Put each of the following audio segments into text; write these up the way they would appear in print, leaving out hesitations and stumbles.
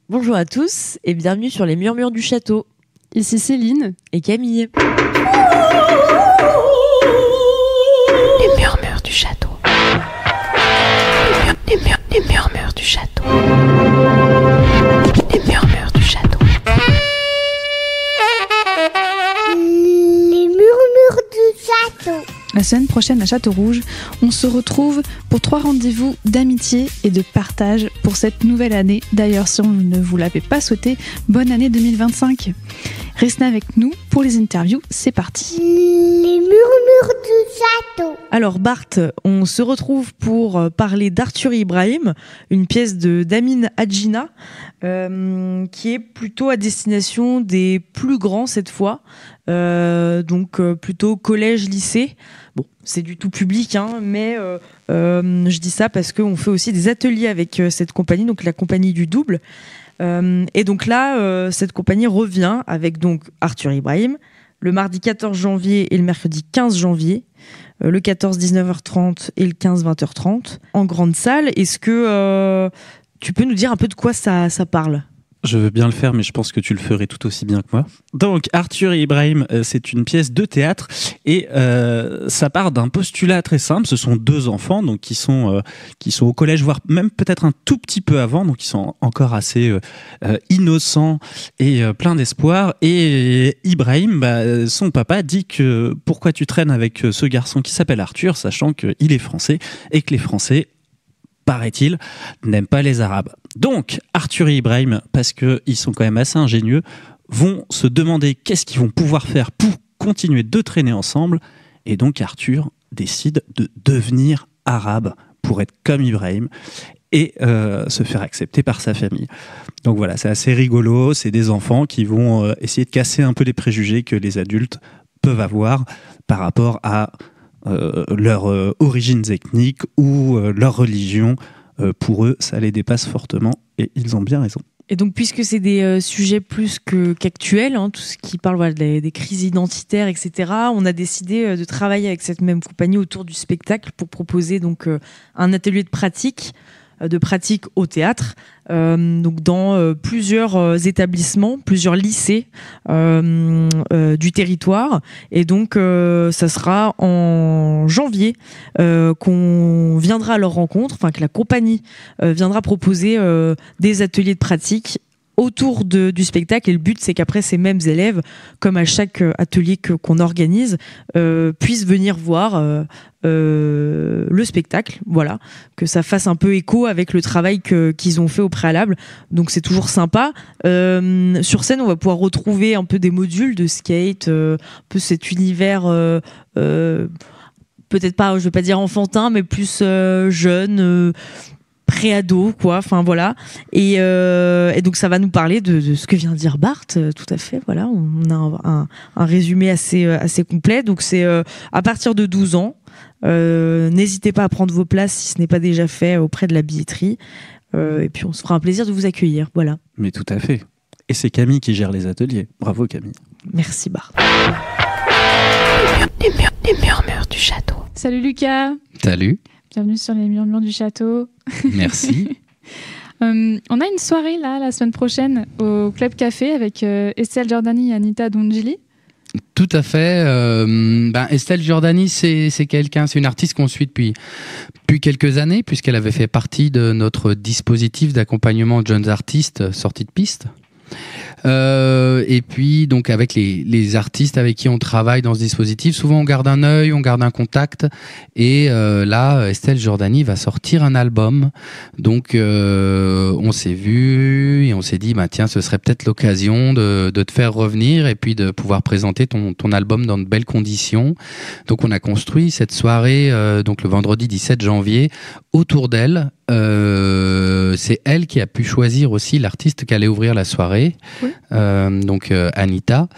Bonjour à tous et bienvenue sur les Murmures du Château. Ici Céline et Camille. Les Murmures du Château. Les Murmures du Château. Les Murmures du Château. Les Murmures du Château. La semaine prochaine à Château-Rouge, on se retrouve pour 3 rendez-vous d'amitié et de partage pour cette nouvelle année. D'ailleurs, si on ne vous l'avait pas souhaité, bonne année 2025. Restez avec nous pour les interviews, c'est parti. Les Murmures du Château. Alors Bart, on se retrouve pour parler d'Arthur Ibrahim, une pièce de d'Amin Hadjina, qui est plutôt à destination des plus grands cette fois, donc plutôt collège-lycée. Bon, c'est du tout public, hein, mais je dis ça parce qu'on fait aussi des ateliers avec cette compagnie, donc la compagnie du double. Et donc là, cette compagnie revient avec donc Arthur Ibrahim, le mardi 14 janvier et le mercredi 15 janvier, le 14 19h30 et le 15 20h30, en grande salle. Est-ce que tu peux nous dire un peu de quoi ça parle ? Je veux bien le faire, mais je pense que tu le ferais tout aussi bien que moi. Donc, Arthur et Ibrahim, c'est une pièce de théâtre et ça part d'un postulat très simple. Ce sont 2 enfants donc, qui sont au collège, voire même peut-être un tout petit peu avant, donc ils sont encore assez innocents et pleins d'espoir. Et Ibrahim, son papa, dit que pourquoi tu traînes avec ce garçon qui s'appelle Arthur, sachant qu'il est français et que les Français, paraît-il, n'aiment pas les Arabes. Donc, Arthur et Ibrahim, parce qu'ils sont quand même assez ingénieux, vont se demander qu'est-ce qu'ils vont pouvoir faire pour continuer de traîner ensemble. Et donc, Arthur décide de devenir arabe pour être comme Ibrahim et se faire accepter par sa famille. Donc voilà, c'est assez rigolo. C'est des enfants qui vont essayer de casser un peu les préjugés que les adultes peuvent avoir par rapport à leurs origines ethniques ou leur religion. Pour eux, ça les dépasse fortement et ils ont bien raison. Et donc, puisque c'est des sujets plus qu'actuels, hein, tout ce qui parle des crises identitaires, etc., on a décidé de travailler avec cette même compagnie autour du spectacle pour proposer donc un atelier de pratique au théâtre, donc dans plusieurs établissements, plusieurs lycées du territoire. Et donc, ça sera en janvier qu'on viendra à leur rencontre, enfin que la compagnie viendra proposer des ateliers de pratique autour du spectacle. Et le but, c'est qu'après, ces mêmes élèves, comme à chaque atelier qu'on organise, puissent venir voir le spectacle, voilà, que ça fasse un peu écho avec le travail qu'ils ont fait au préalable. Donc c'est toujours sympa. Sur scène, on va pouvoir retrouver un peu des modules de skate, un peu cet univers peut-être pas, je vais pas dire enfantin, mais plus jeune, pré-ado, quoi, enfin voilà. Et donc ça va nous parler de ce que vient de dire Bart, tout à fait, voilà. On a un résumé assez complet. Donc c'est à partir de 12 ans. N'hésitez pas à prendre vos places si ce n'est pas déjà fait auprès de la billetterie. Et puis on se fera un plaisir de vous accueillir, voilà. Mais tout à fait. Et c'est Camille qui gère les ateliers. Bravo Camille. Merci Bart. Les Murmures du Château. Salut Lucas. Salut. Bienvenue sur les Murmures du Château. Merci. On a une soirée là, la semaine prochaine au Club Café avec Estelle Giordani et Anita Dongili. Tout à fait. Estelle Giordani, c'est une artiste qu'on suit depuis quelques années, puisqu'elle avait fait partie de notre dispositif d'accompagnement de jeunes artistes sortis de piste. Et puis donc avec les artistes avec qui on travaille dans ce dispositif, souvent on garde un œil, on garde un contact, et là Estelle Giordani va sortir un album, donc on s'est vu et on s'est dit tiens, ce serait peut-être l'occasion de te faire revenir et puis de pouvoir présenter ton album dans de belles conditions. Donc on a construit cette soirée donc le vendredi 17 janvier autour d'elle. C'est elle qui a pu choisir aussi l'artiste qui allait ouvrir la soirée, oui. Donc Anita,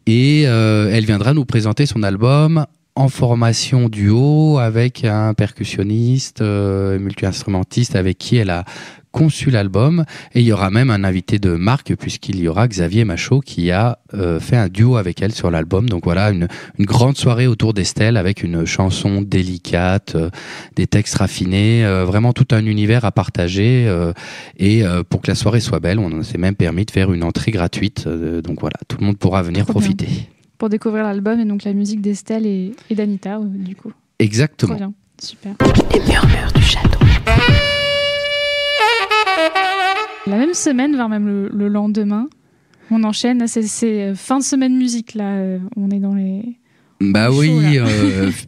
et elle viendra nous présenter son album en formation duo avec un percussionniste, multi-instrumentiste avec qui elle a conçu l'album, et il y aura même un invité de marque puisqu'il y aura Xavier Machaut qui a fait un duo avec elle sur l'album. Donc voilà, une grande soirée autour d'Estelle avec une chanson délicate, des textes raffinés, vraiment tout un univers à partager, et pour que la soirée soit belle, on s'est même permis de faire une entrée gratuite, donc voilà, tout le monde pourra venir Trop profiter. bien. Pour découvrir l'album et donc la musique d'Estelle et d'Anita, du coup. Exactement. Trop bien, super. Les murmures du château. La même semaine, voire même le lendemain, on enchaîne, c'est fin de semaine musique, là, on est dans les... Bah chaud, oui, là.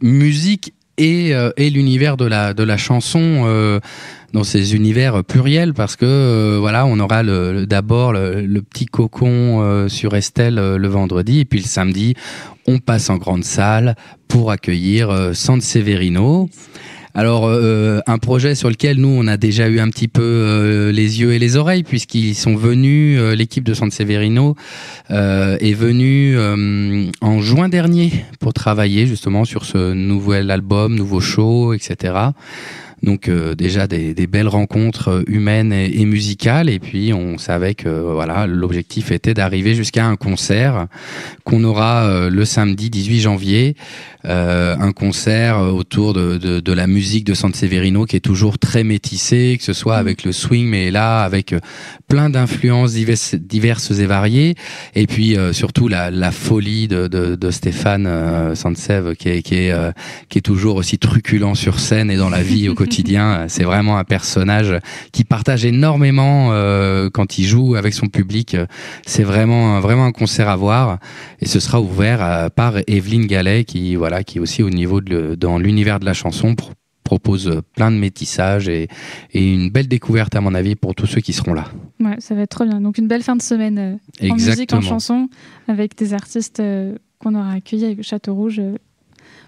musique et l'univers de la chanson dans ces univers pluriels, parce que voilà, on aura d'abord le petit cocon sur Estelle le vendredi, et puis le samedi on passe en grande salle pour accueillir Sanseverino. Alors un projet sur lequel nous on a déjà eu un petit peu les yeux et les oreilles, puisqu'ils sont venus, l'équipe de Sanseverino est venue en juin dernier pour travailler justement sur ce nouvel album, nouveau show, etc. Donc déjà des belles rencontres humaines et musicales, et puis on savait que voilà, l'objectif était d'arriver jusqu'à un concert qu'on aura le samedi 18 janvier, un concert autour de la musique de Sanseverino qui est toujours très métissée, que ce soit avec le swing, mais là avec plein d'influences diverses et variées, et puis surtout la folie de Stéphane Sansev qui est toujours aussi truculent sur scène et dans la vie au quotidien. C'est vraiment un personnage qui partage énormément quand il joue avec son public. C'est vraiment un concert à voir, et ce sera ouvert par Evelyne Gallet qui est aussi au niveau dans l'univers de la chanson, propose plein de métissage et une belle découverte à mon avis pour tous ceux qui seront là. Ouais, ça va être trop bien. Donc une belle fin de semaine en musique, en chanson, avec des artistes qu'on aura accueillis avec le Château Rouge,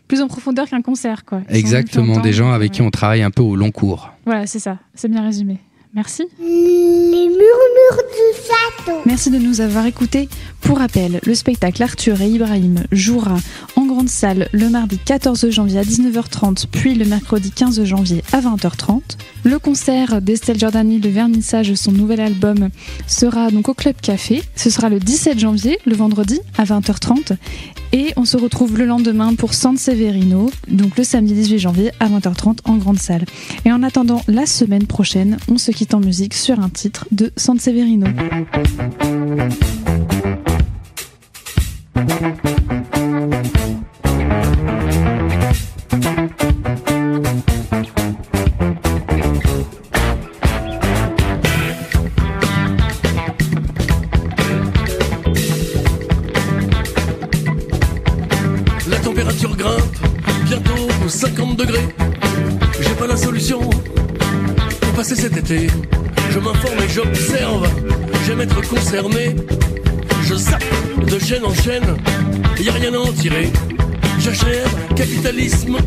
plus en profondeur qu'un concert, quoi. Exactement, des gens avec qui on travaille un peu au long cours. Voilà, c'est ça, c'est bien résumé. Merci. Les murmures du château. Merci de nous avoir écoutés. Pour rappel, le spectacle Arthur et Ibrahim jouera en grande salle le mardi 14 janvier à 19h30, puis le mercredi 15 janvier à 20h30. Le concert d'Estelle Giordani, le vernissage de son nouvel album, sera donc au Club Café. Ce sera le 17 janvier, le vendredi, à 20h30. Et on se retrouve le lendemain pour Sanseverino, donc le samedi 18 janvier à 20h30 en grande salle. Et en attendant la semaine prochaine, on se quitte en musique sur un titre de Sanseverino. La température grimpe, bientôt 50 degrés. J'ai pas la solution pour passer cet été. Je m'informe et j'observe, j'aime être concerné. Je zappe de chaîne en chaîne, y a rien à en tirer. J'achève, capitalisme,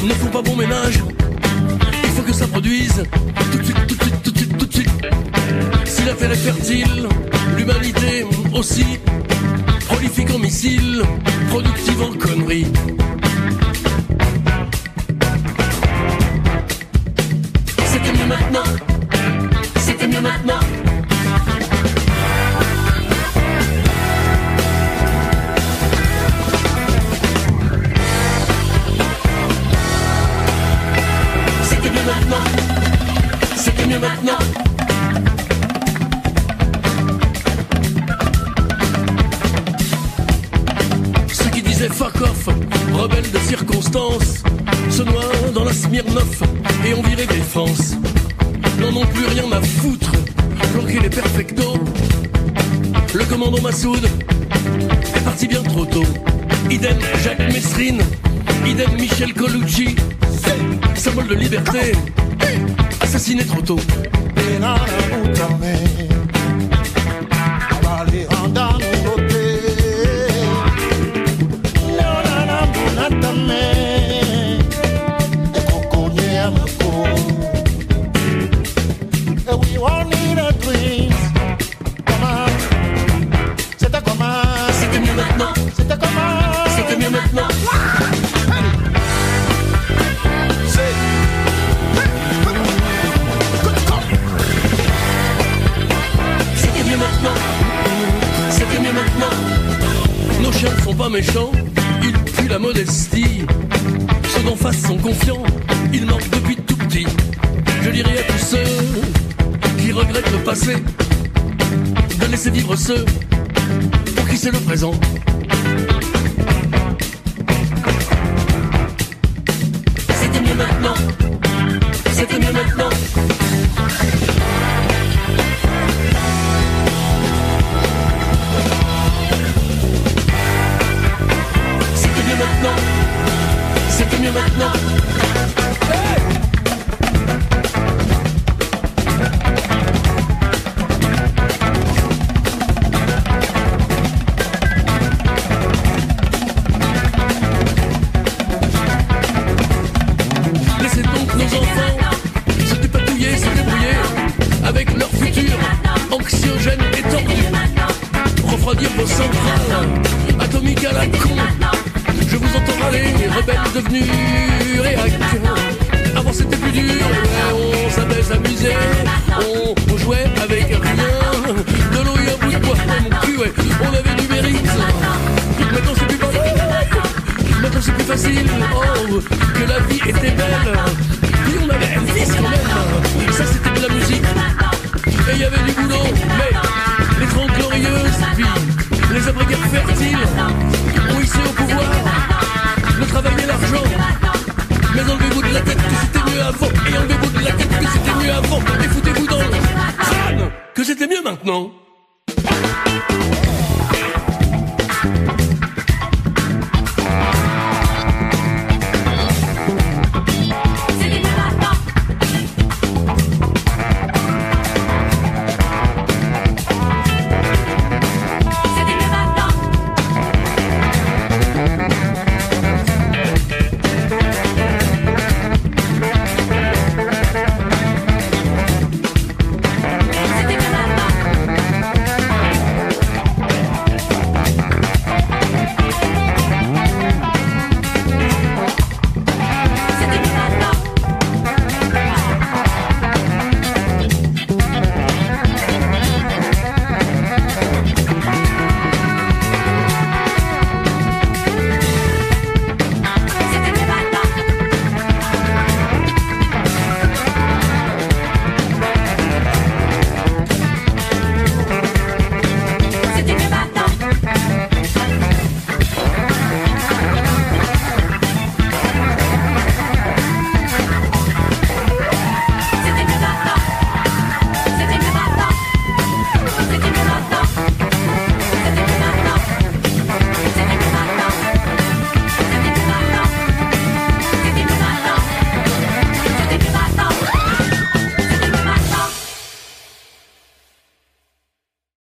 ne font pas bon ménage. Il faut que ça produise, tout de suite, tout de suite, tout de suite, tout de suite. Si la terre est fertile, l'humanité aussi. Prolifique en missiles, productive en conneries. C'était mieux maintenant, c'était mieux maintenant. C'était mieux maintenant, c'était mieux maintenant. Fuck off, rebelle de circonstances, se noient dans la Smirnoff et on virait défense. N'en ont plus rien à foutre, planquer les perfectos. Le commandant Massoud est parti bien trop tôt. Idem Jacques Messrine, idem Michel Colucci, symbole de liberté, assassiné trop tôt. C'était mieux maintenant, c'était mieux maintenant. pas méchants, ils puent la modestie. Ceux d'en face sont confiants, ils manquent depuis tout petit. Je dirais à tous ceux qui regrettent le passé de laisser vivre ceux pour qui c'est le présent. C'était mieux maintenant, c'était mieux maintenant. C'était mieux maintenant, c'était mieux maintenant. Hey! Laissez donc nos enfants se dépatouiller, se débrouiller avec leur futur anxiogène et tordu. Refroidir vos centrales atomiques à la con. Je vous entends râler, rebelles devenus réacteurs. Avant c'était plus dur, on savait s'amuser, on jouait avec rien. De l'eau et un bout de bois dans mon cul, ouais. On avait du mérite. Maintenant c'est plus facile, maintenant c'est plus facile. Oh, que la vie était belle. Puis on avait Elvis quand même. Ça c'était de la musique. Et il y avait du boulot, mais les 30 glorieuses, puis les après-guerres fertiles ont hissé au pouvoir le travail et l'argent. Mais enlevez-vous de la tête que c'était mieux avant. Et enlevez-vous de la tête que c'était mieux avant. Et foutez-vous dans le crâne que c'était mieux maintenant. C'était mieux maintenant.